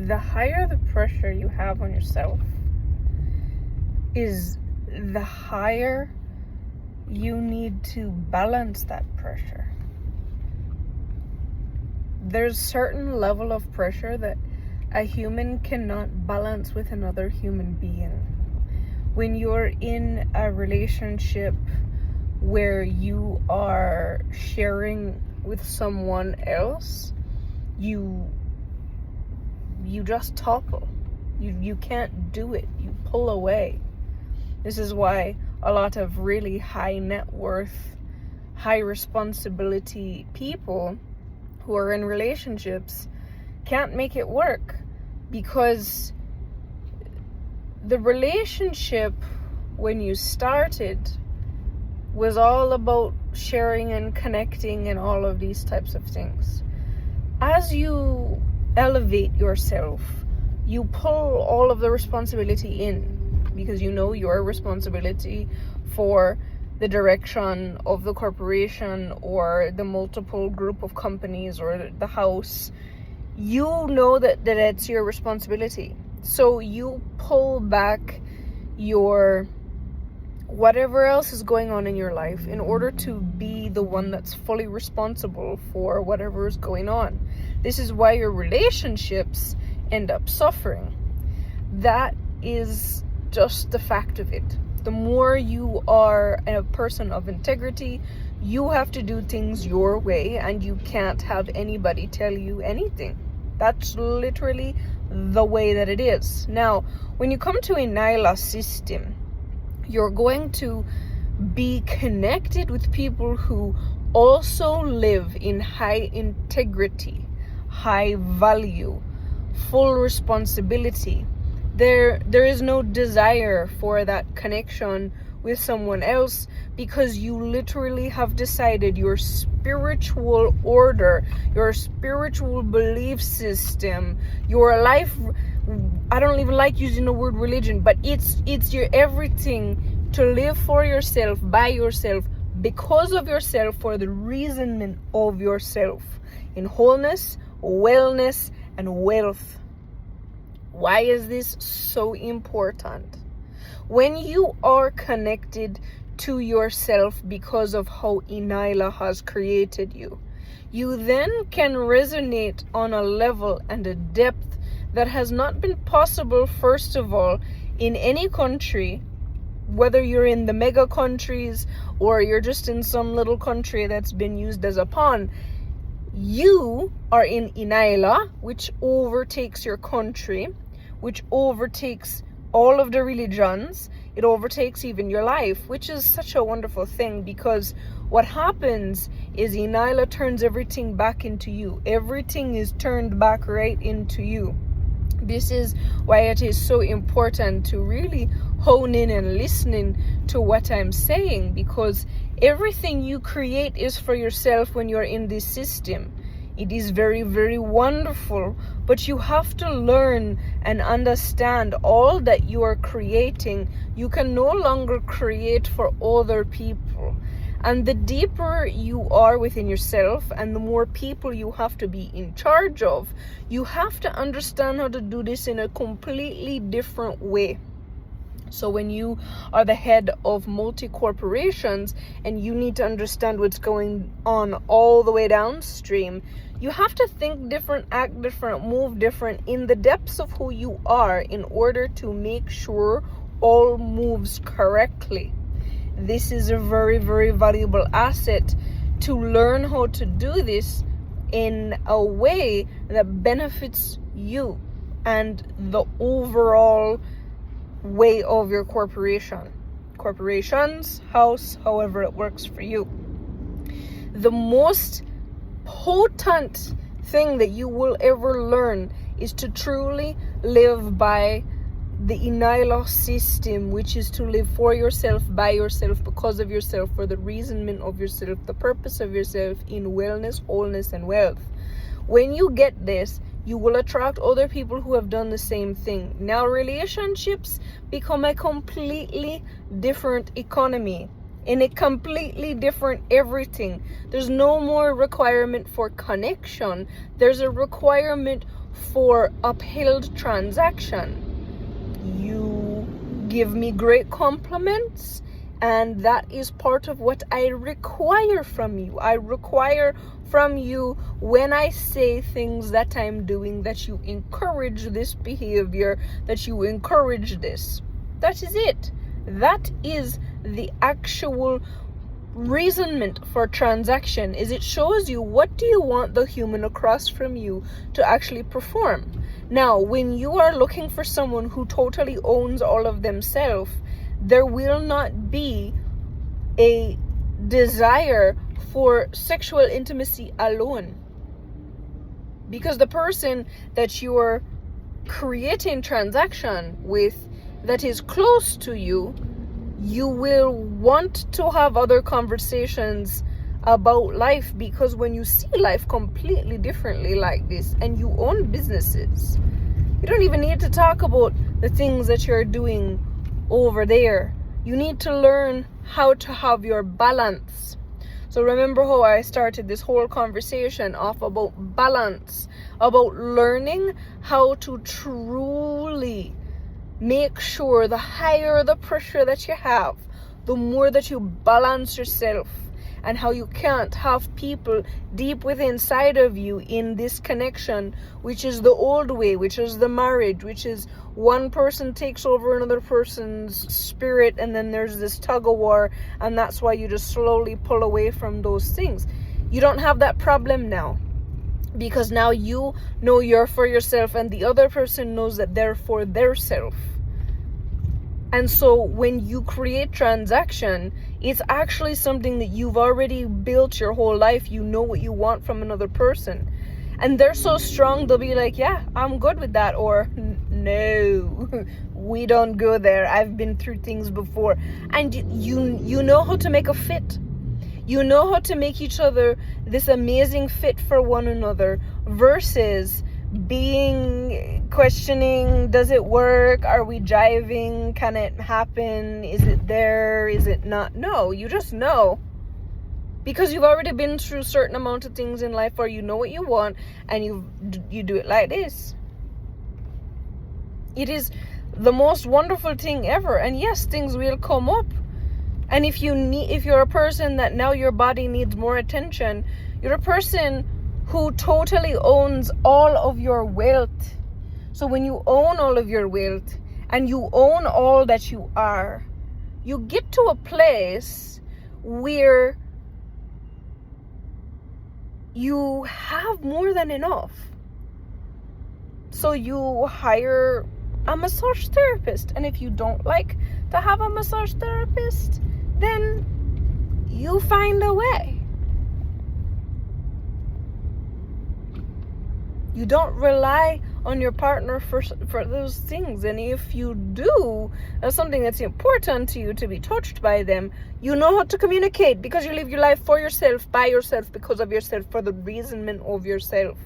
the higher the pressure you have on yourself is the higher you need to balance that pressure. There's certain level of pressure that a human cannot balance with another human being. When you're in a relationship where you are sharing with someone else, you just topple. You can't do it. You pull away. This is why a lot of really high net worth, high responsibility people who are in relationships can't make it work, because the relationship when you started was all about sharing and connecting and all of these types of things. As you elevate yourself, you pull all of the responsibility in, because you know your responsibility for the direction of the corporation or the multiple group of companies or the house. You know that it's your responsibility. So you pull back your whatever else is going on in your life in order to be the one that's fully responsible for whatever is going on. This is why your relationships end up suffering. That is just the fact of it. The more you are a person of integrity, you have to do things your way, and you can't have anybody tell you anything. That's literally the way that it is. Now, when you come to ENYELAH system, you're going to be connected with people who also live in high integrity, high value, full responsibility. There is no desire for that connection with someone else, because you literally have decided your spiritual order, your spiritual belief system, your life. I don't even like using the word religion, but it's your everything to live for yourself, by yourself, because of yourself, for the reason of yourself, in wholeness, wellness, and wealth. Why is this so important? When you are connected to yourself because of how ENYELAH has created you, you then can resonate on a level and a depth that has not been possible, first of all, in any country, whether you're in the mega countries or you're just in some little country that's been used as a pawn. You are in ENYELAH, which overtakes your country, which overtakes all of the religions. It overtakes even your life, which is such a wonderful thing, because what happens is ENYELAH turns everything back into you. Everything is turned back right into you. This is why it is so important to really hone in and listening to what I'm saying, because everything you create is for yourself when you're in this system. It is very, very wonderful, but you have to learn and understand all that you are creating. You can no longer create for other people. And the deeper you are within yourself and the more people you have to be in charge of, you have to understand how to do this in a completely different way. So when you are the head of multi-corporations and you need to understand what's going on all the way downstream, you have to think different, act different, move different in the depths of who you are in order to make sure all moves correctly. This is a very, very valuable asset to learn how to do this in a way that benefits you and the overall way of your corporations, house, however it works for you. The most potent thing that you will ever learn is to truly live by the ENYELAH system, which is to live for yourself, by yourself, because of yourself, for the reason of yourself, the purpose of yourself, in wellness, wholeness, and wealth. When you get this, you will attract other people who have done the same thing. Now, relationships become a completely different economy, in a completely different everything. There's no more requirement for connection. There's a requirement for upheld transaction. You give me great compliments, and that is part of what I require from you. I require from you, when I say things that I'm doing, that you encourage this behavior, that you encourage this. That is it. That is the actual reasonment for transaction. Is it shows you, what do you want the human across from you to actually perform. Now, when you are looking for someone who totally owns all of themselves, there will not be a desire for sexual intimacy alone, because the person that you are creating transaction with, that is close to you, you will want to have other conversations about life, because when you see life completely differently like this, and you own businesses, you don't even need to talk about the things that you're doing over there. You need to learn how to have your balance. So remember how I started this whole conversation off about balance, about learning how to truly make sure, the higher the pressure that you have, the more that you balance yourself, and how you can't have people deep within inside of you in this connection, which is the old way, which is the marriage, which is one person takes over another person's spirit, and then there's this tug of war, and that's why you just slowly pull away from those things. You don't have that problem now, because now you know you're for yourself, and the other person knows that they're for their self. And so when you create transaction, it's actually something that you've already built your whole life. You know what you want from another person. And they're so strong, they'll be like, yeah, I'm good with that. Or, no, we don't go there. I've been through things before. And you know how to make a fit. You know how to make each other this amazing fit for one another, versus questioning, does it work? Are we jiving? Can it happen? Is it there? Is it not? No, you just know, because you've already been through a certain amount of things in life, or you know what you want, and you do it like this. It is the most wonderful thing ever. And yes, things will come up. And if you're a person that now your body needs more attention, you're a person who totally owns all of your wealth. So when you own all of your wealth, and you own all that you are, you get to a place where you have more than enough. So you hire a massage therapist. And if you don't like to have a massage therapist, then you find a way. You don't rely on your partner for those things. And if you do, that's something that's important to you, to be touched by them, you know how to communicate, because you live your life for yourself, by yourself, because of yourself, for the reasonment of yourself.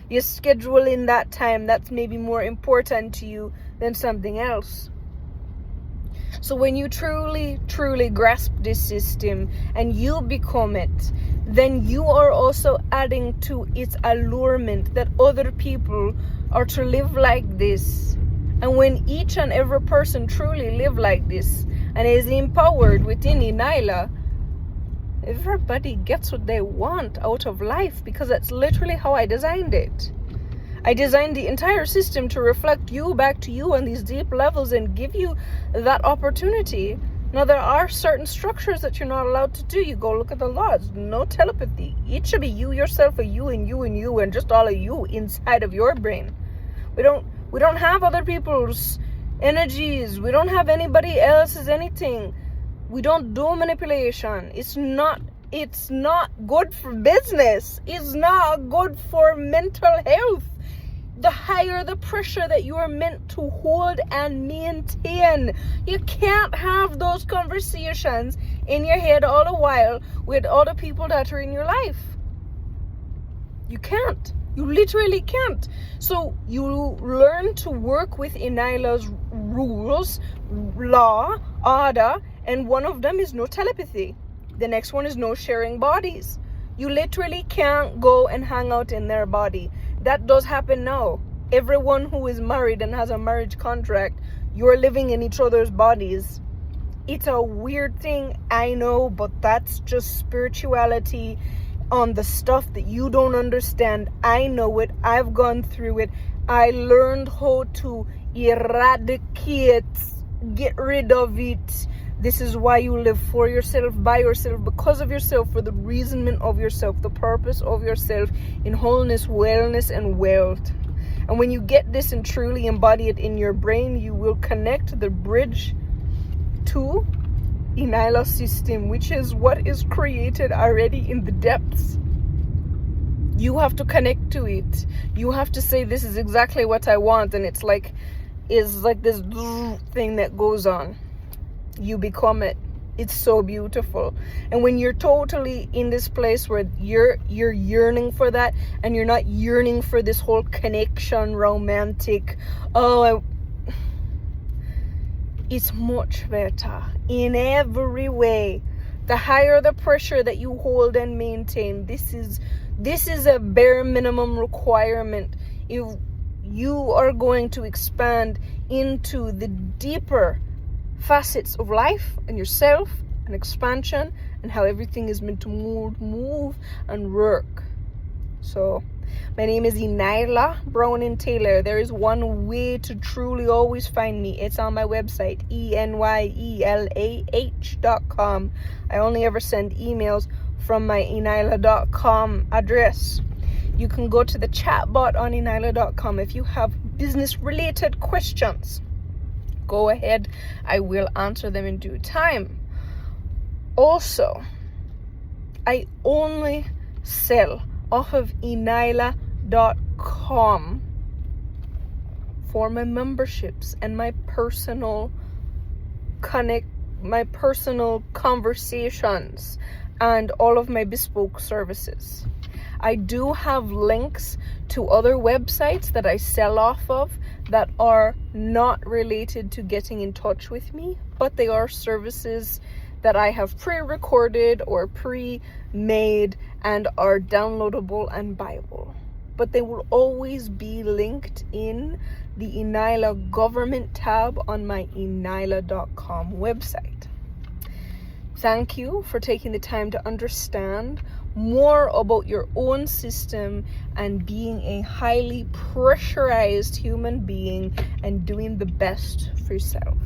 You schedule in that time that's maybe more important to you than something else. So when you truly, truly grasp this system and you become it, then you are also adding to its allurement that other people are to live like this. And when each and every person truly live like this and is empowered within ENYELAH, everybody gets what they want out of life, because that's literally how I designed it. I designed the entire system to reflect you back to you on these deep levels and give you that opportunity. Now, there are certain structures that you're not allowed to do. You go look at the laws. No telepathy. It should be you, yourself, or you, and you, and you, and just all of you inside of your brain. We don't have other people's energies. We don't have anybody else's anything. We don't do manipulation. It's not good for business. It's not good for mental health. The higher the pressure that you are meant to hold and maintain. You can't have those conversations in your head all the while with other people that are in your life. You can't. You literally can't. So you learn to work with ENYELAH's rules, law, order, and one of them is no telepathy. The next one is no sharing bodies. You literally can't go and hang out in their body. That does happen now. Everyone who is married and has a marriage contract, you're living in each other's bodies. It's a weird thing, I know, but that's just spirituality on the stuff that you don't understand. I know it. I've gone through it. I learned how to eradicate, get rid of it. This is why you live for yourself, by yourself, because of yourself, for the reasonment of yourself, the purpose of yourself in wholeness, wellness, and wealth. And when you get this and truly embody it in your brain, you will connect the bridge to ENYELAH system, which is what is created already in the depths. You have to connect to it. You have to say, this is exactly what I want. And it's like this thing that goes on. You become it. It's so beautiful. And when you're totally in this place where you're yearning for that, and you're not yearning for this whole connection, romantic, it's much better in every way. The higher the pressure that you hold and maintain, this is a bare minimum requirement if you are going to expand into the deeper facets of life and yourself and expansion and how everything is meant to move and work. So my name is ENYELAH Brown and Taylor. There is one way to truly always find me. It's on my website, ENYELAH.com. I only ever send emails from my ENYELAH.com address. You can go to the chat bot on ENYELAH.com if you have business related questions. Go ahead, I will answer them in due time. Also, I only sell off of ENYELAH.com for my memberships and my personal conversations and all of my bespoke services. I do have links to other websites that I sell off of that are not related to getting in touch with me, but they are services that I have pre-recorded or pre-made and are downloadable and buyable. But they will always be linked in the ENYELAH Government tab on my ENYELAH.com website. Thank you for taking the time to understand more about your own system and being a highly pressurized human being and doing the best for yourself.